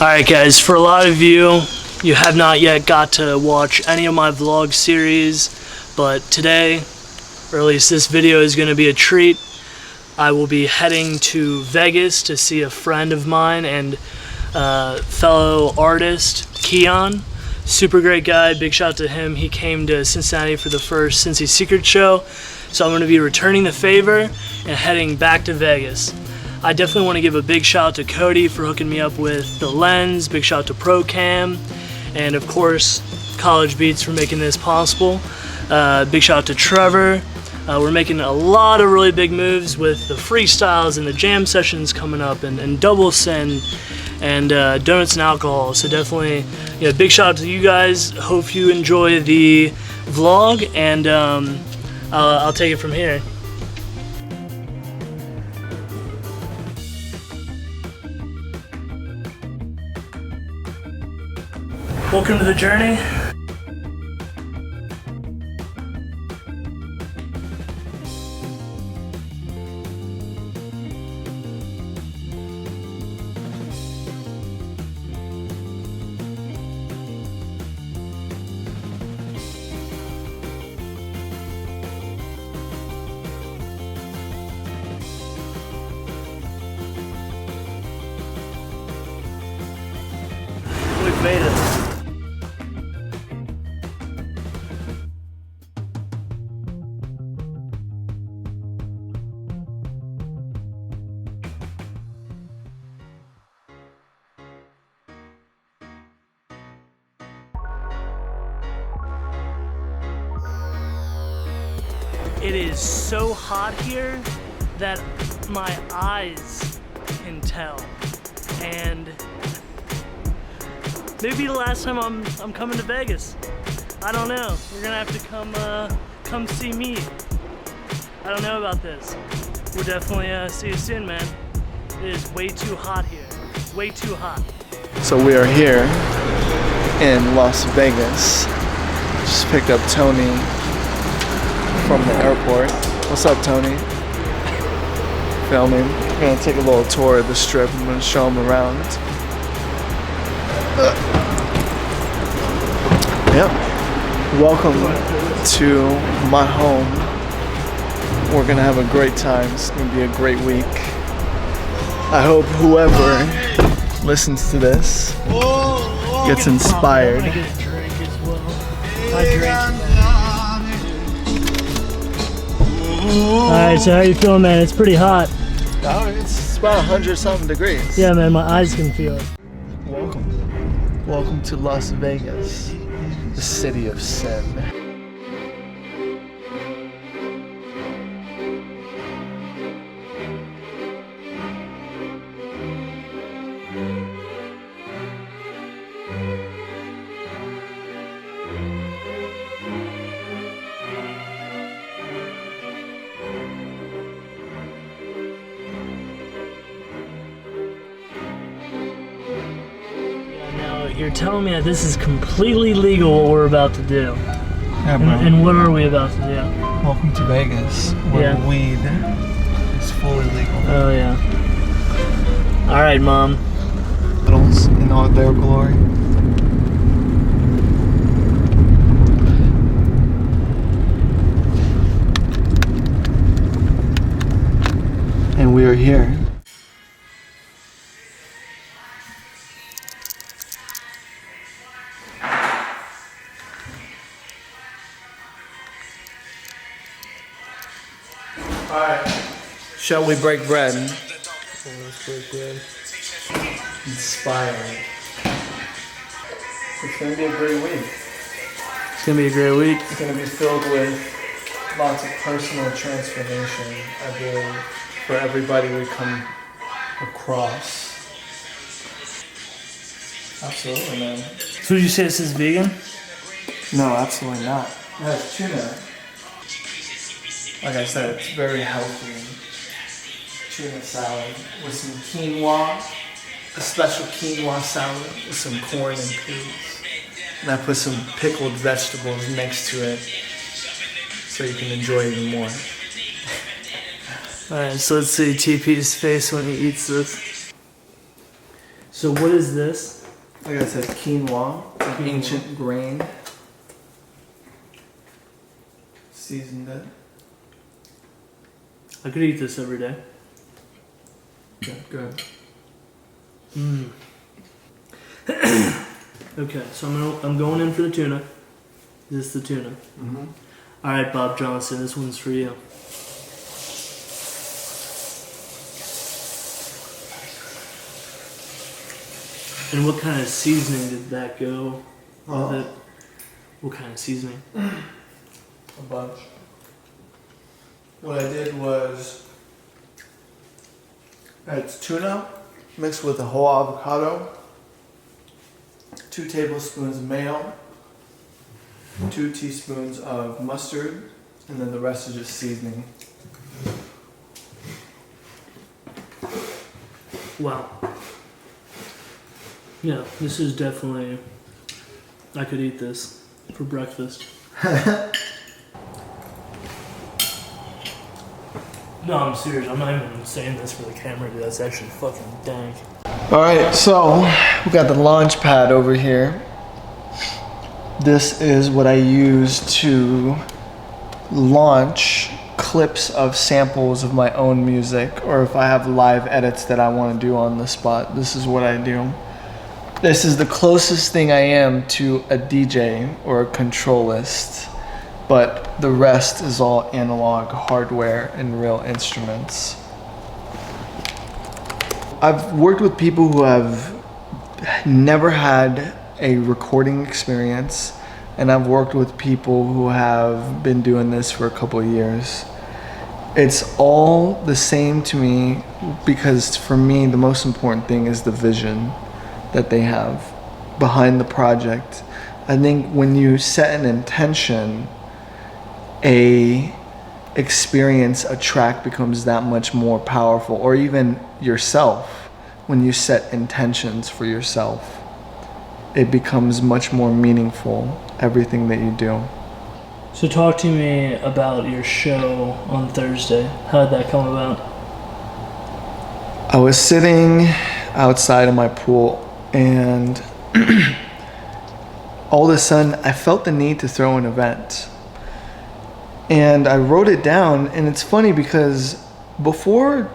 Alright guys, for a lot of you, you have not yet got to watch any of my vlog series, but today, or at least this video, is going to be a treat. I will be heading to Vegas to see a friend of mine and fellow artist, Keon. Super great guy, big shout out to him. He came to Cincinnati for the first Cincy Secret show, so I'm going to be returning the favor and heading back to Vegas. I definitely want to give a big shout out to Cody for hooking me up with the lens, big shout out to ProCam, and of course College Beats for making this possible. Big shout out to Trevor. We're making a lot of really big moves with the freestyles and the jam sessions coming up, and Double Sin and Donuts and Alcohol. So definitely, big shout out to you guys. Hope you enjoy the vlog, and I'll take it from here. Welcome to the journey. We've made it. It is so hot here that my eyes can tell, and maybe the last time I'm coming to Vegas. I don't know. You're gonna have to come see me. I don't know about this. We'll definitely see you soon, man. It is way too hot here. Way too hot. So we are here in Las Vegas. Just picked up Tony from the airport. What's up, Tony? Filming. We're gonna take a little tour of the strip. I'm gonna show him around. Yep. Welcome to my home. We're gonna have a great time. It's gonna be a great week. I hope whoever listens to this gets inspired. I'm gonna get a drink as well. My drink. Alright, so how you feeling, man? It's pretty hot. Oh, it's about 100-something degrees. Yeah, man, my eyes can feel it. Welcome. Welcome to Las Vegas, the city of sin. You're telling me that this is completely legal what we're about to do. Yeah, bro. And what are we about to do? Welcome to Vegas, where weed is fully legal. Oh yeah. Alright, Mom. Bottles in all their glory. And we are here. Alright, shall we break bread? Let's break bread. Inspiring. It's gonna be a great week. It's gonna be a great week. It's gonna be filled with lots of personal transformation, I believe, for everybody we come across. Absolutely, man. So would you say this is vegan? No, absolutely not. It has tuna. Like I said, it's very healthy. Tuna salad with some quinoa, a special quinoa salad with some corn and peas. And I put some pickled vegetables next to it so you can enjoy even more. Alright, so let's see TP's face when he eats this. So what is this? Like I said, quinoa, an ancient grain. Seasoned it. I could eat this every day. Yeah, good. Okay, so I'm going in for the tuna. This is the tuna. Mm-hmm. All right, Bob Johnson, this one's for you. And what kind of seasoning did that go with it? What kind of seasoning? A bunch. What I did was it's tuna mixed with a whole avocado, 2 tablespoons of mayo, 2 teaspoons of mustard, and then the rest is just seasoning. Wow. Yeah, this is definitely... I could eat this for breakfast. No, I'm serious. I'm not even saying this for the camera, dude. That's actually fucking dank. Alright, so we got the launch pad over here. This is what I use to launch clips of samples of my own music, or if I have live edits that I want to do on the spot, this is what I do. This is the closest thing I am to a DJ or a controlist, but the rest is all analog hardware and real instruments. I've worked with people who have never had a recording experience, and I've worked with people who have been doing this for a couple of years. It's all the same to me, because for me the most important thing is the vision that they have behind the project. I think when you set an intention, a experience, a track becomes that much more powerful, or even yourself. When you set intentions for yourself, it becomes much more meaningful, everything that you do. So talk to me about your show on Thursday. How did that come about? I was sitting outside of my pool, and all of a sudden I felt the need to throw an event. And I wrote it down, and it's funny because before,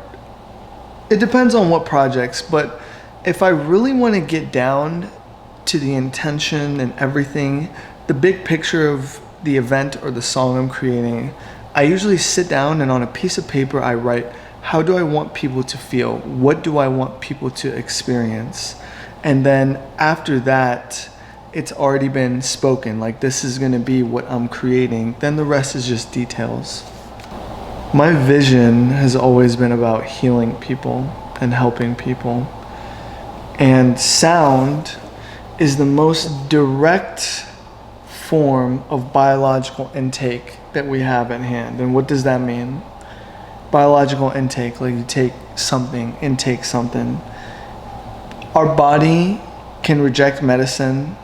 it depends on what projects, but if I really want to get down to the intention and everything, the big picture of the event or the song I'm creating, I usually sit down and on a piece of paper I write, how do I want people to feel? What do I want people to experience? And then after that, it's already been spoken, like this is gonna be what I'm creating, then the rest is just details. My vision has always been about healing people and helping people. And sound is the most direct form of biological intake that we have at hand. And what does that mean? Biological intake, like you take something, intake something. Our body can reject medicine.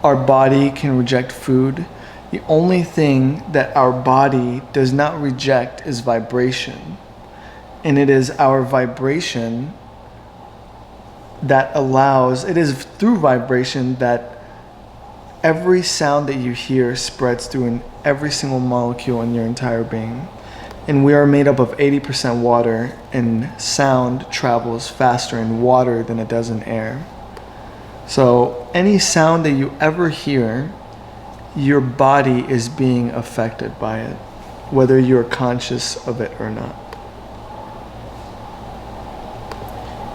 Our body can reject food. The only thing that our body does not reject is vibration. And it is our vibration that allows, it is through vibration that every sound that you hear spreads through in every single molecule in your entire being. And we are made up of 80% water, and sound travels faster in water than it does in air. So any sound that you ever hear, your body is being affected by it, whether you're conscious of it or not.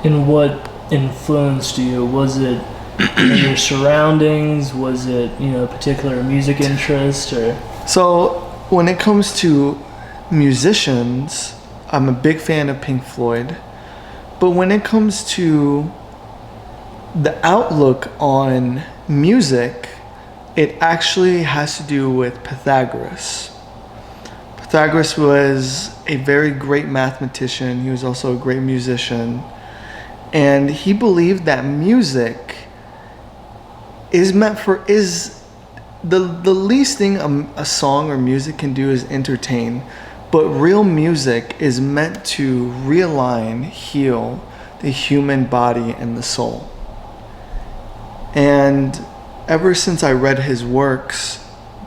And what influenced you? Was it your surroundings? Was it, particular music interest, or? So when it comes to musicians, I'm a big fan of Pink Floyd. But when it comes to the outlook on music, it actually has to do with Pythagoras. Pythagoras was a very great mathematician. He was also a great musician. And he believed that music is the least thing a song or music can do is entertain. But real music is meant to realign, heal, the human body and the soul. And ever since I read his works,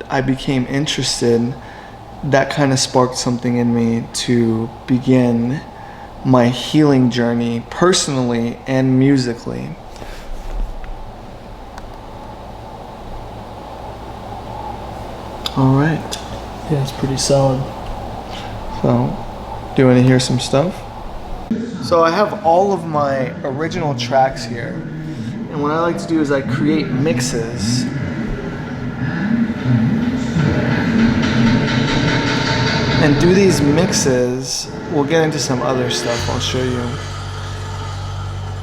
I became interested. That kind of sparked something in me to begin my healing journey personally and musically. All right. Yeah, it's pretty solid. So, do you want to hear some stuff? So I have all of my original tracks here. And what I like to do is I create mixes. And through these mixes, we'll get into some other stuff I'll show you.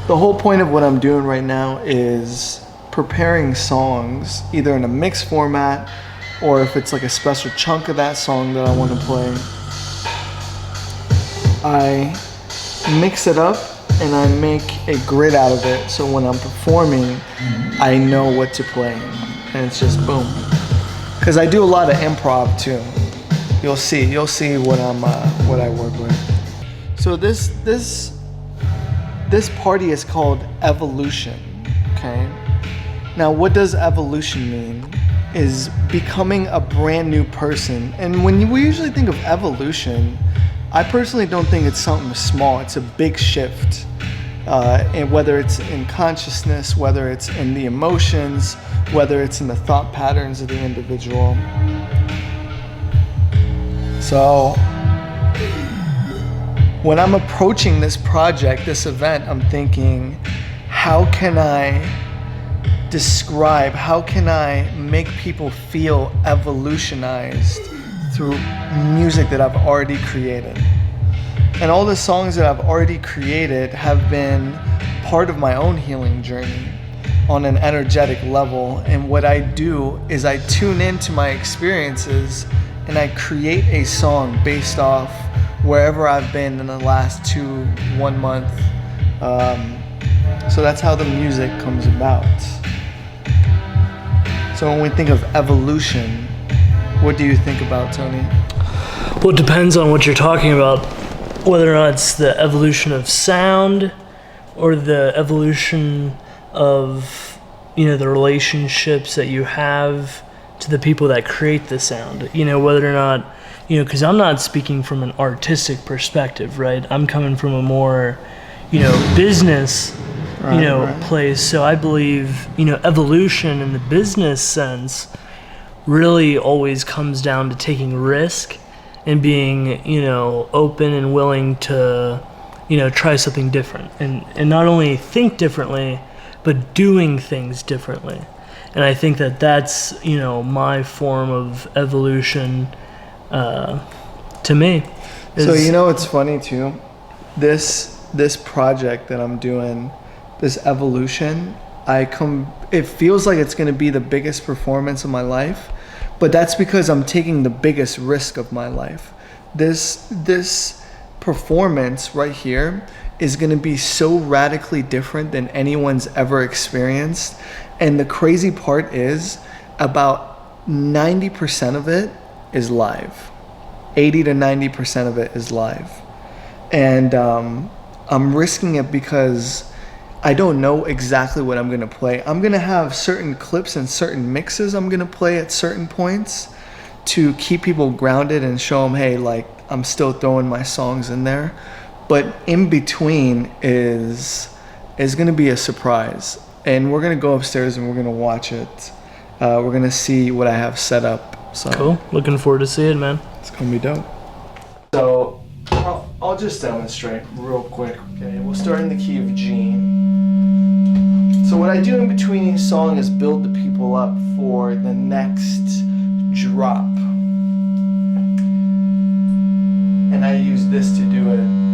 The whole point of what I'm doing right now is preparing songs, either in a mix format, or if it's like a special chunk of that song that I want to play. I mix it up and I make a grid out of it, so when I'm performing, I know what to play, and it's just boom. Because I do a lot of improv too. You'll see what I work with. So this party is called evolution. Okay. Now, what does evolution mean? Is becoming a brand new person. And when we usually think of evolution, I personally don't think it's something small. It's a big shift. And whether it's in consciousness, whether it's in the emotions, whether it's in the thought patterns of the individual. So when I'm approaching this project, this event, I'm thinking, how can I describe, how can I make people feel evolutionized through music that I've already created? And all the songs that I've already created have been part of my own healing journey on an energetic level. And what I do is I tune into my experiences and I create a song based off wherever I've been in the last 1 month. So that's how the music comes about. So when we think of evolution, what do you think about, Tony? Well, it depends on what you're talking about, whether or not it's the evolution of sound or the evolution of, the relationships that you have to the people that create the sound. Whether or not, because I'm not speaking from an artistic perspective, right? I'm coming from a more, business place. So I believe, evolution in the business sense really always comes down to taking risk and being, open and willing to, try something different and not only think differently, but doing things differently. And I think that that's, my form of evolution to me. So, it's funny too. This project that I'm doing, this evolution, it feels like it's going to be the biggest performance of my life, but that's because I'm taking the biggest risk of my life. This performance right here is going to be so radically different than anyone's ever experienced. And the crazy part is about 90% of it is live. 80 to 90% of it is live. And I'm risking it because I don't know exactly what I'm going to play. I'm going to have certain clips and certain mixes I'm going to play at certain points to keep people grounded and show them, hey, like, I'm still throwing my songs in there. But in between is going to be a surprise. And we're going to go upstairs and we're going to watch it. We're going to see what I have set up. So cool. Looking forward to seeing it, man. It's going to be dope. So I'll just demonstrate real quick. Okay, we'll start in the key of G. So what I do in between each song is build the people up for the next drop. And I use this to do it.